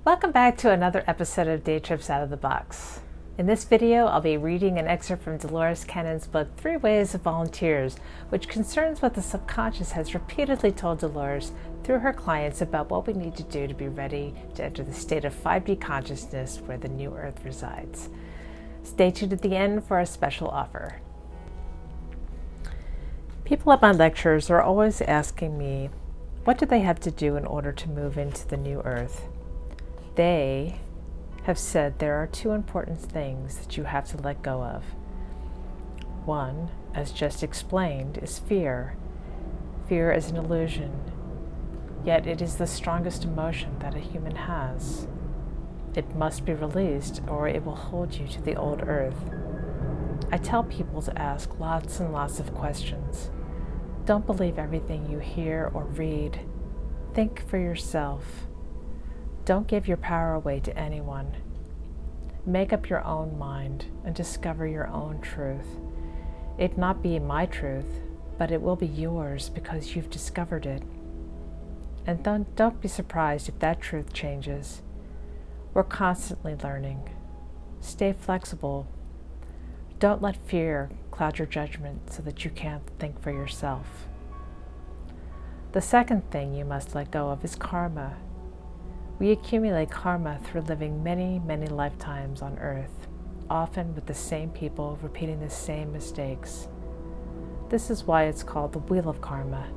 Welcome back to another episode of Day Trips Out of the Box. In this video, I'll be reading an excerpt from Dolores Cannon's book, 3 Ways of Volunteers, which concerns what the subconscious has repeatedly told Dolores through her clients about what we need to do to be ready to enter the state of 5D consciousness where the new Earth resides. Stay tuned at the end for a special offer. People at my lectures are always asking me, what do they have to do in order to move into the new Earth? They have said there are 2 important things that you have to let go of. One, as just explained, is fear. Fear is an illusion, yet it is the strongest emotion that a human has. It must be released or it will hold you to the old Earth. I tell people to ask lots and lots of questions. Don't believe everything you hear or read. Think for yourself. Don't give your power away to anyone. Make up your own mind and discover your own truth. It not be my truth, but it will be yours because you've discovered it. And don't be surprised if that truth changes. We're constantly learning. Stay flexible. Don't let fear cloud your judgment so that you can't think for yourself. The second thing you must let go of is karma. We accumulate karma through living many, many lifetimes on Earth, often with the same people repeating the same mistakes. This is why it's called the wheel of karma.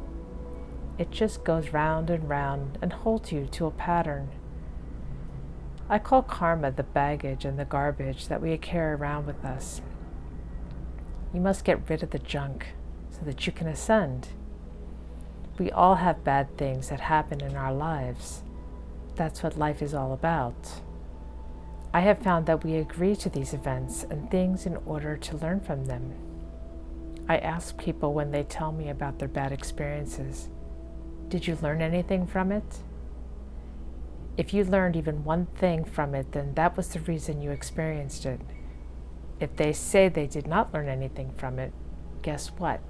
It just goes round and holds you to a pattern. I call karma the baggage and the garbage that we carry around with us. You must get rid of the junk so that you can ascend. We all have bad things that happen in our lives. That's what life is all about. I have found that we agree to these events and things in order to learn from them. I ask people when they tell me about their bad experiences, did you learn anything from it? If you learned even one thing from it, then that was the reason you experienced it. If they say they did not learn anything from it, guess what?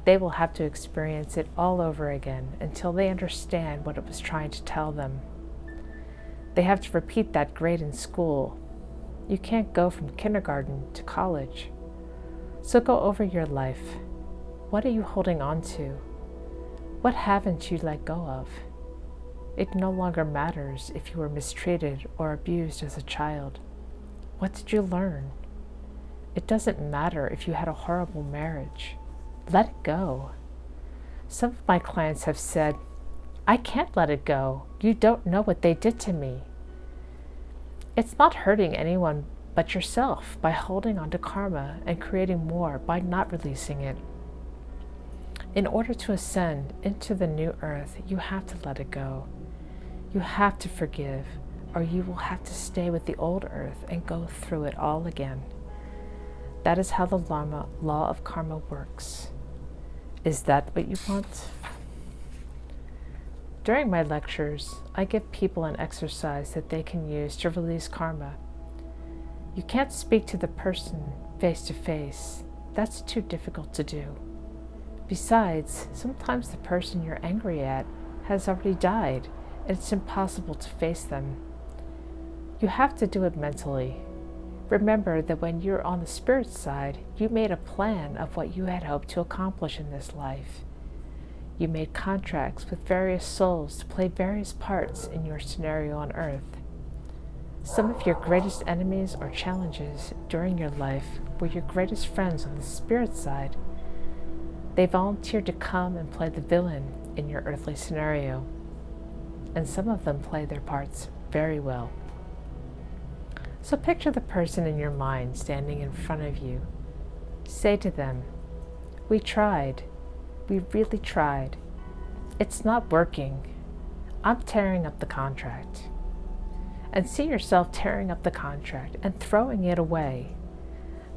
They will have to experience it all over again until they understand what it was trying to tell them. They have to repeat that grade in school. You can't go from kindergarten to college. So go over your life. What are you holding on to? What haven't you let go of? It no longer matters if you were mistreated or abused as a child. What did you learn? It doesn't matter if you had a horrible marriage. Let it go. Some of my clients have said, I can't let it go. You don't know what they did to me. It's not hurting anyone but yourself by holding on to karma and creating more by not releasing it. In order to ascend into the new Earth, you have to let it go. You have to forgive, or you will have to stay with the old Earth and go through it all again. That is how the law of karma works. Is that what you want? During my lectures, I give people an exercise that they can use to release karma. You can't speak to the person face to face. That's too difficult to do. Besides, sometimes the person you're angry at has already died, and it's impossible to face them. You have to do it mentally. Remember that when you're on the spirit side, you made a plan of what you had hoped to accomplish in this life. You made contracts with various souls to play various parts in your scenario on Earth. Some of your greatest enemies or challenges during your life were your greatest friends on the spirit side. They volunteered to come and play the villain in your earthly scenario, and some of them play their parts very well. So picture the person in your mind standing in front of you. Say to them, we tried. We really tried. It's not working. I'm tearing up the contract. And see yourself tearing up the contract and throwing it away.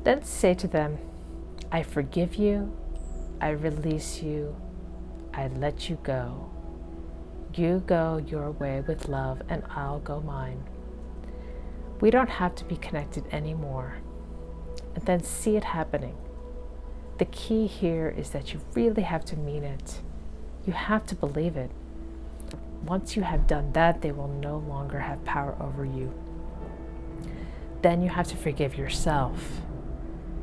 Then say to them, I forgive you. I release you. I let you go. You go your way with love and I'll go mine. We don't have to be connected anymore. And then see it happening. The key here is that you really have to mean it. You have to believe it. Once you have done that, they will no longer have power over you. Then you have to forgive yourself.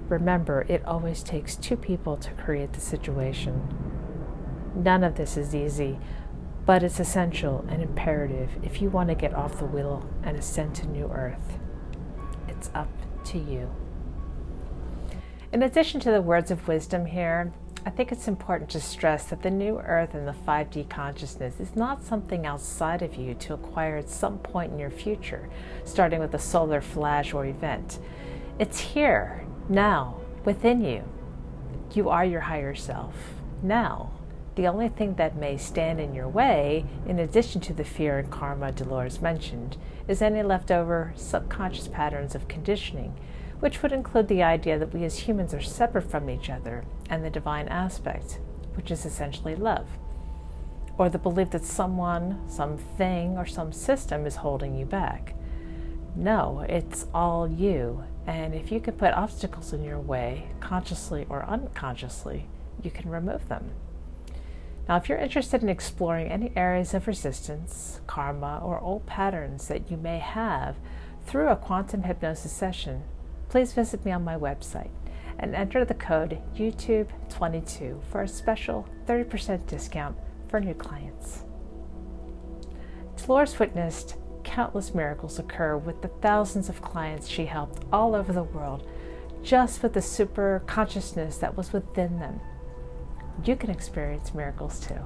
Remember, it always takes two people to create the situation. None of this is easy, but it's essential and imperative if you want to get off the wheel and ascend to new earth. It's up to you. In addition to the words of wisdom here, I think it's important to stress that the new earth and the 5D consciousness is not something outside of you to acquire at some point in your future, starting with a solar flash or event. It's here, now, within you. You are your higher self, now. The only thing that may stand in your way, in addition to the fear and karma Dolores mentioned, is any leftover subconscious patterns of conditioning, which would include the idea that we as humans are separate from each other and the divine aspect, which is essentially love, or the belief that someone, something, or some system is holding you back. No, it's all you, and if you can put obstacles in your way, consciously or unconsciously, you can remove them. Now, if you're interested in exploring any areas of resistance, karma, or old patterns that you may have through a quantum hypnosis session, please visit me on my website and enter the code YouTube22 for a special 30% discount for new clients. Dolores witnessed countless miracles occur with the thousands of clients she helped all over the world just with the super consciousness that was within them. You can experience miracles too.